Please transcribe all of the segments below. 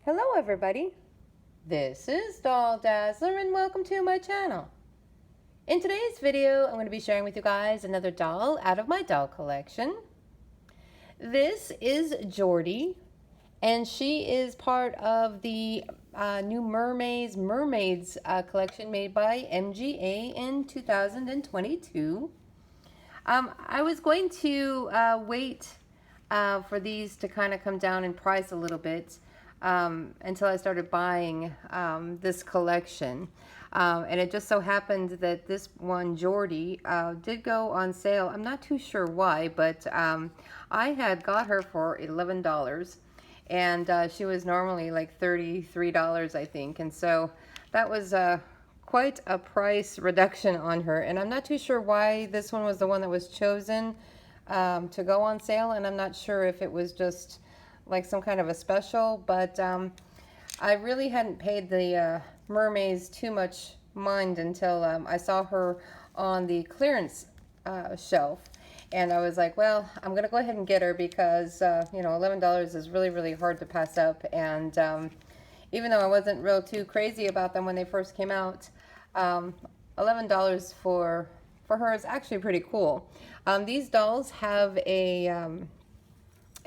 Hello everybody, this is Doll Dazzler and welcome to my channel. In today's video I'm going to be sharing with you guys another doll out of my doll collection. This is Jordie and she is part of the new Mermaze Mermaidz collection made by MGA in 2022. I was going to wait for these to kind of come down in price a little bit until I started buying this collection. And it just so happened that this one, Jordie, did go on sale. I'm not too sure why, but I had got her for $11. And she was normally like $33, I think. And so that was quite a price reduction on her. And I'm not too sure why this one was the one that was chosen to go on sale. And I'm not sure if it was just like some kind of a special, but I really hadn't paid the Mermaids too much mind until I saw her on the clearance shelf, and I was like, well, I'm gonna go ahead and get her because you know, $11 is really hard to pass up. And even though I wasn't real too crazy about them when they first came out, $11 for her is actually pretty cool. These dolls have a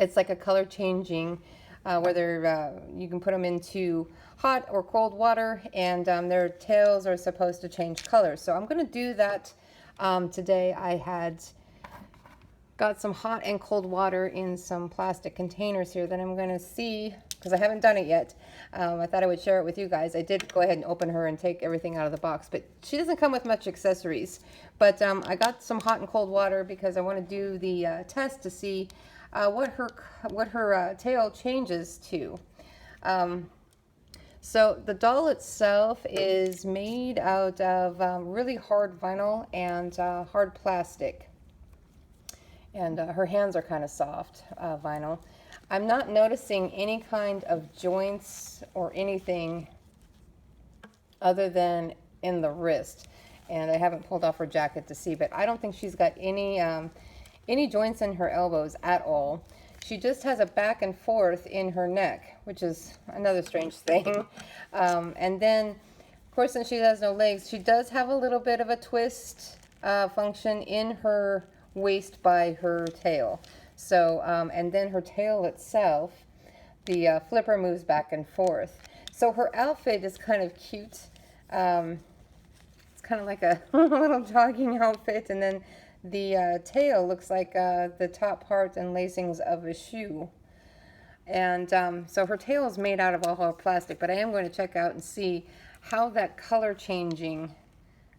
it's like a color changing, whether you can put them into hot or cold water, and their tails are supposed to change colors. So I'm going to do that today. I had got some hot and cold water in some plastic containers here that I'm going to see, because I haven't done it yet. I thought I would share it with you guys. I did go ahead and open her and take everything out of the box, but she doesn't come with much accessories. But I got some hot and cold water because I want to do the test to see what her tail changes to. So the doll itself is made out of really hard vinyl and hard plastic, and her hands are kind of soft vinyl. I'm not noticing any kind of joints or anything other than in the wrist, and I haven't pulled off her jacket to see, but I don't think she's got any joints in her elbows at all. She just has a back and forth in her neck, which is another strange thing. And then, of course, since she has no legs, she does have a little bit of a twist function in her waist by her tail. So, and then her tail itself, the flipper moves back and forth. So her outfit is kind of cute. It's kind of like a little jogging outfit, and then the tail looks like the top part and lacings of a shoe. And so her tail is made out of all plastic, but I am going to check out and see how that color changing,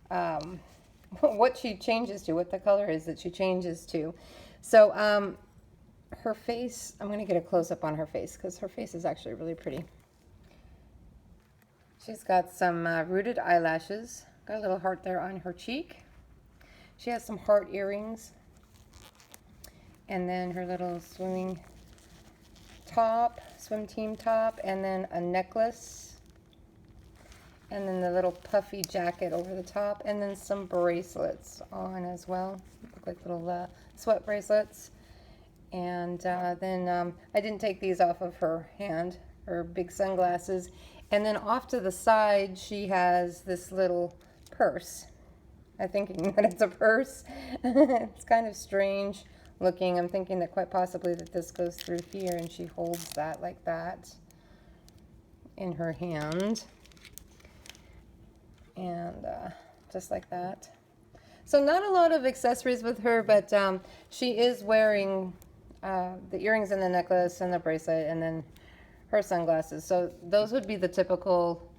what she changes to, what the color is that she changes to. So her face, I'm going to get a close-up on her face because her face is actually really pretty. She's got some rooted eyelashes, got a little heart there on her cheek. She has some heart earrings, and then her little swimming top, swim team top, and then a necklace, and then the little puffy jacket over the top, and then some bracelets on as well. Look like little sweat bracelets. And then I didn't take these off of her hand, her big sunglasses. And then off to the side, she has this little purse. I'm thinking that it's a purse. It's kind of strange looking. I'm thinking that quite possibly that this goes through here and she holds that like that in her hand. And just like that. So not a lot of accessories with her, but she is wearing the earrings and the necklace and the bracelet and then her sunglasses. So those would be the typical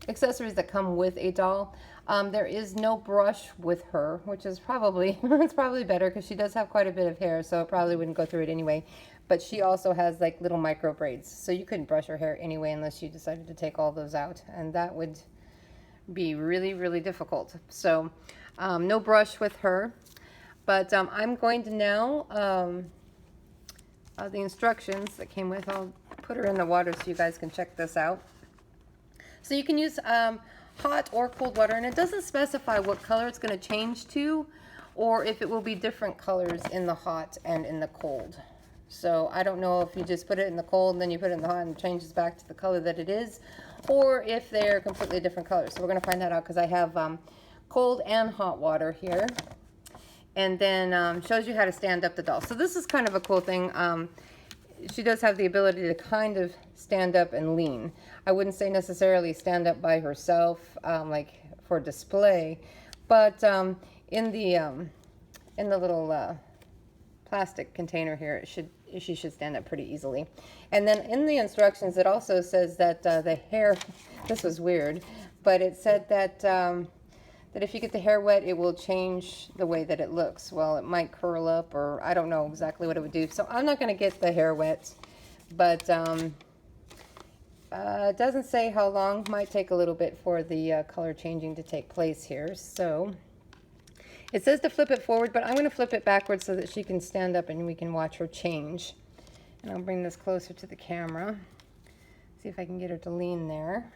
accessories that come with a doll. There is no brush with her, which is probably, it's probably better because she does have quite a bit of hair, so it probably wouldn't go through it anyway. But she also has like little micro braids, so you couldn't brush her hair anyway unless you decided to take all those out, and that would be really difficult. So no brush with her. But I'm going to now, the instructions that came with, I'll put her in the water so you guys can check this out. So you can use hot or cold water, and it doesn't specify what color it's going to change to, or if it will be different colors in the hot and in the cold. So I don't know if you just put it in the cold and then you put it in the hot and it changes back to the color that it is, or if they're completely different colors. So we're going to find that out because I have cold and hot water here. And then shows you how to stand up the doll. So this is kind of a cool thing. She does have the ability to kind of stand up and lean. I wouldn't say necessarily stand up by herself, like for display, but in the little plastic container here, she should stand up pretty easily. And then in the instructions, it also says that the hair, this was weird, but it said that that if you get the hair wet, it will change the way that it looks. Well, it might curl up, or I don't know exactly what it would do. So I'm not going to get the hair wet, but it doesn't say how long. Might take a little bit for the color changing to take place here. So it says to flip it forward, but I'm going to flip it backwards so that she can stand up and we can watch her change. And I'll bring this closer to the camera. See if I can get her to lean there.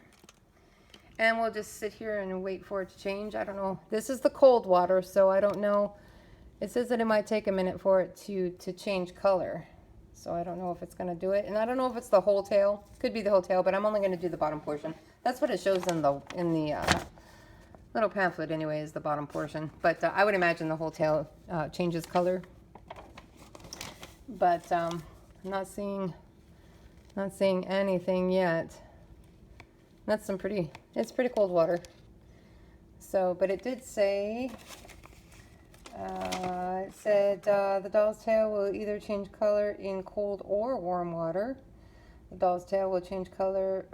And we'll just sit here and wait for it to change. I don't know. This is the cold water, so I don't know. It says that it might take a minute for it to change color. So I don't know if it's going to do it. And I don't know if it's the whole tail. Could be the whole tail, but I'm only going to do the bottom portion. That's what it shows in the little pamphlet anyway, is the bottom portion. But I would imagine the whole tail changes color. But I'm not seeing anything yet. That's it's pretty cold water. So, but it did say, it said the doll's tail will either change color in cold or warm water. The doll's tail will change color,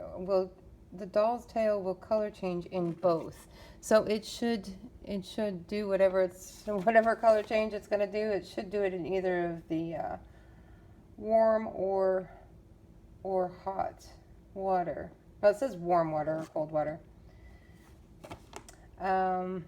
the doll's tail will color change in both. So it should do whatever color change it's going to do. It should do it in either of the warm or hot water. Oh, it says warm water or cold water. Yeah,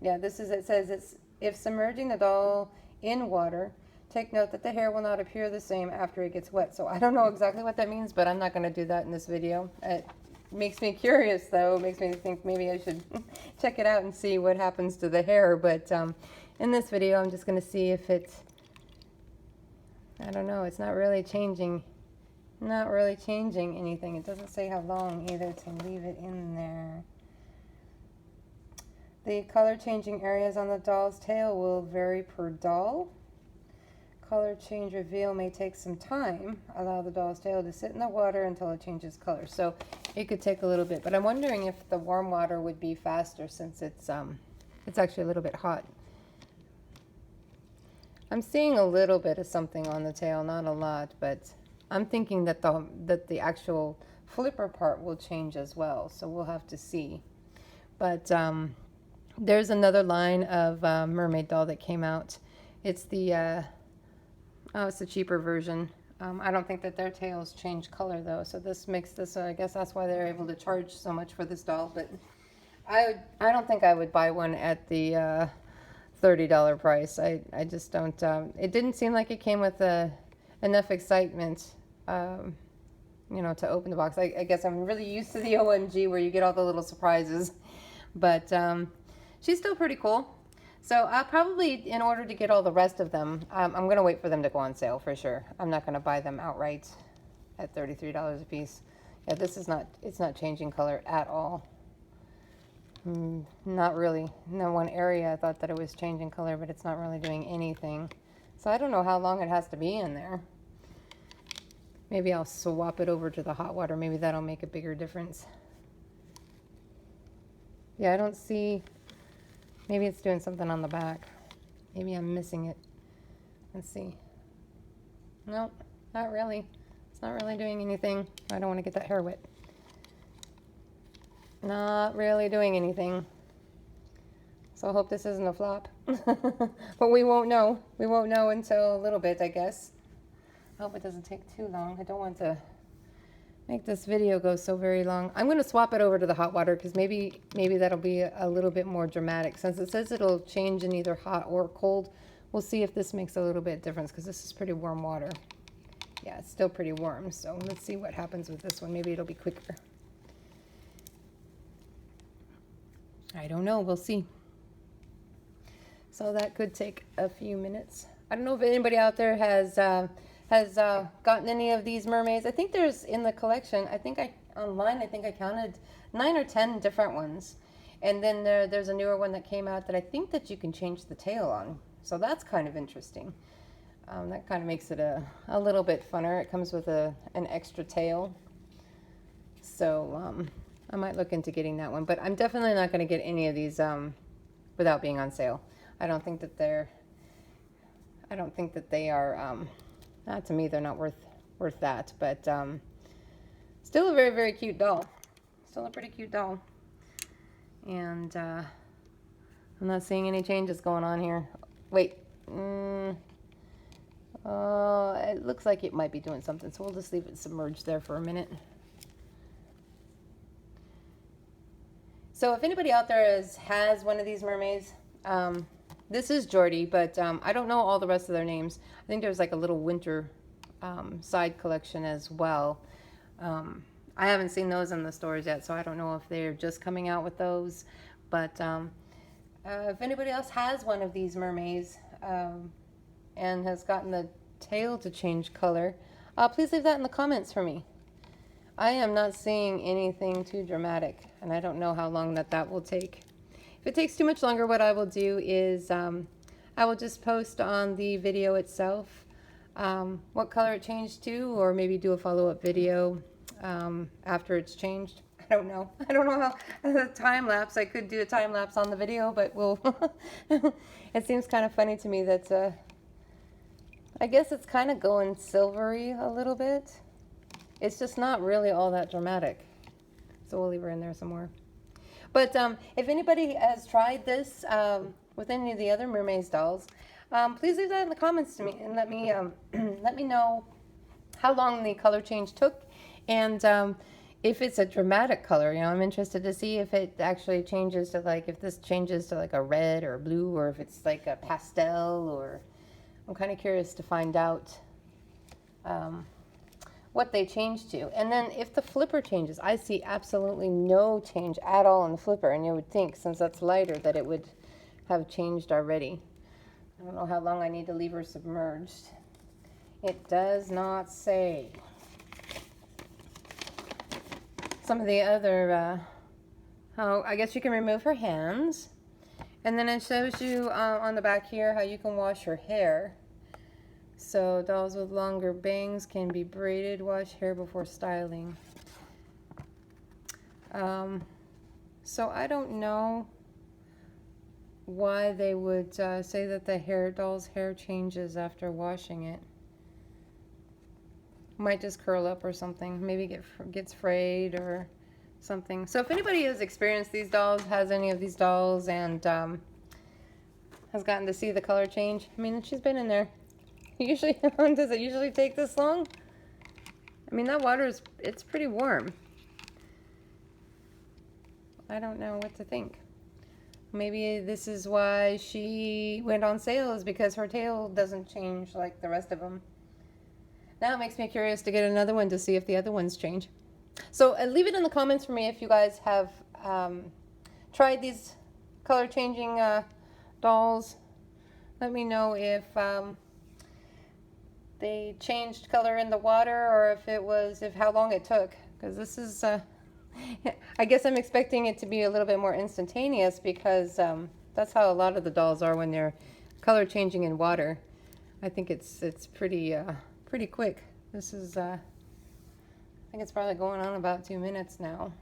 it says if submerging the doll in water, take note that the hair will not appear the same after it gets wet. So I don't know exactly what that means, but I'm not going to do that in this video. It makes me curious, though. It makes me think maybe I should check it out and see what happens to the hair. But in this video, I'm just going to see if I don't know, it's not really changing anything. It doesn't say how long either to leave it in there. The color changing areas on the doll's tail will vary per doll. Color change reveal may take some time. Allow the doll's tail to sit in the water until it changes color. So it could take a little bit, but I'm wondering if the warm water would be faster since it's actually a little bit hot. I'm seeing a little bit of something on the tail, not a lot, but I'm thinking that the actual flipper part will change as well, so we'll have to see. But there's another line of mermaid doll that came out. It's the it's a cheaper version. I don't think that their tails change color though, so this makes this. I guess that's why they're able to charge so much for this doll. But I don't think I would buy one at the $30 price. I just don't. It didn't seem like it came with enough excitement, you know, to open the box. I guess I'm really used to the OMG where you get all the little surprises, but she's still pretty cool. So I'll probably, in order to get all the rest of them, I'm going to wait for them to go on sale for sure. I'm not going to buy them outright at $33 a piece. Yeah, this is not, it's not changing color at all. Not really. In one area I thought that it was changing color, but it's not really doing anything. So I don't know how long it has to be in there. Maybe I'll swap it over to the hot water. Maybe that'll make a bigger difference. Yeah, I don't see... Maybe it's doing something on the back. Maybe I'm missing it. Let's see. Nope, not really. It's not really doing anything. I don't want to get that hair wet. Not really doing anything. So I hope this isn't a flop. But we won't know. We won't know until a little bit, I guess. I hope it doesn't take too long. I don't want to make this video go so very long. I'm going to swap it over to the hot water because maybe that'll be a little bit more dramatic. Since it says it'll change in either hot or cold, we'll see if this makes a little bit of difference because this is pretty warm water. Yeah, it's still pretty warm, so let's see what happens with this one. Maybe it'll be quicker. I don't know. We'll see. So that could take a few minutes. I don't know if anybody out there has has gotten any of these mermaids. I think there's in the collection, online I think I counted 9 or 10 different ones. And then there's a newer one that came out that I think that you can change the tail on. So that's kind of interesting. That kind of makes it a little bit funner. It comes with an extra tail. So I might look into getting that one. But I'm definitely not going to get any of these without being on sale. I don't think that they are, to me, they're not worth that. But still a very, very cute doll. Still a pretty cute doll. And I'm not seeing any changes going on here. Wait. It looks like it might be doing something, so we'll just leave it submerged there for a minute. So if anybody out there has one of these mermaids, this is Jordie, but I don't know all the rest of their names. I think there's like a little winter side collection as well. I haven't seen those in the stores yet, so I don't know if they're just coming out with those. But if anybody else has one of these mermaids and has gotten the tail to change color, please leave that in the comments for me. I am not seeing anything too dramatic, and I don't know how long that will take. If it takes too much longer, what I will do is I will just post on the video itself what color it changed to, or maybe do a follow-up video after it's changed. I don't know how the time lapse. I could do a time lapse on the video, but we'll it seems kind of funny to me that I guess it's kind of going silvery a little bit. It's just not really all that dramatic. So we'll leave her in there some more. But if anybody has tried this with any of the other Mermaze dolls, please leave that in the comments to me and let me let me know how long the color change took, and if it's a dramatic color. You know, I'm interested to see if it actually changes to, like, if this changes to like a red or a blue, or if it's like a pastel, or I'm kind of curious to find out what they change to. And then if the flipper changes, I see absolutely no change at all in the flipper, and you would think, since that's lighter, that it would have changed already. I don't know how long I need to leave her submerged. It does not say. Some of the other, I guess you can remove her hands. And then it shows you on the back here how you can wash her hair. So dolls with longer bangs can be braided, wash hair before styling. So I don't know why they would say that the doll's hair changes after washing it. Might just curl up or something. Maybe gets frayed or something. So if anybody has experienced these dolls, has any of these dolls, and has gotten to see the color change, I mean, she's been in there. Usually, does it usually take this long? I mean, that water it's pretty warm. I don't know what to think. Maybe this is why she went on sale, is because her tail doesn't change like the rest of them. Now it makes me curious to get another one to see if the other ones change. So leave it in the comments for me if you guys have tried these color changing dolls. Let me know if they changed color in the water, or if how long it took. Because this is, I guess I'm expecting it to be a little bit more instantaneous, because that's how a lot of the dolls are when they're color changing in water. I think it's pretty quick. This is, I think it's probably going on about 2 minutes now.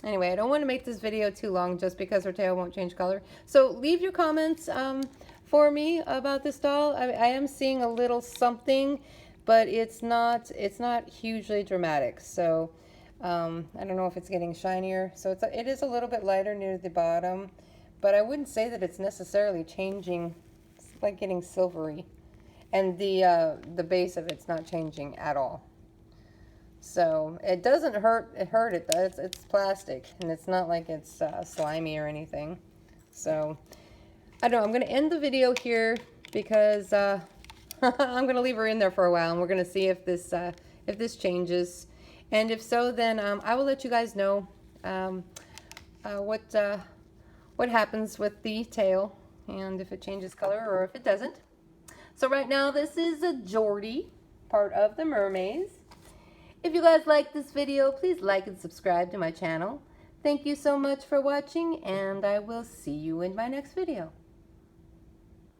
Anyway, I don't want to make this video too long just because her tail won't change color. So leave your comments for me about this doll. I am seeing a little something, but it's not hugely dramatic. So I don't know if it's getting shinier. So it is a little bit lighter near the bottom, but I wouldn't say that it's necessarily changing. It's like getting silvery. And the base of it's not changing at all. So it doesn't hurt it though. It's plastic, and it's not like it's slimy or anything. So I don't know, I'm going to end the video here because I'm going to leave her in there for a while, and we're going to see if this changes. And if so, then I will let you guys know what happens with the tail, and if it changes color or if it doesn't. So right now this is a Jordie, part of the Mermaids. If you guys like this video, please like and subscribe to my channel. Thank you so much for watching, and I will see you in my next video.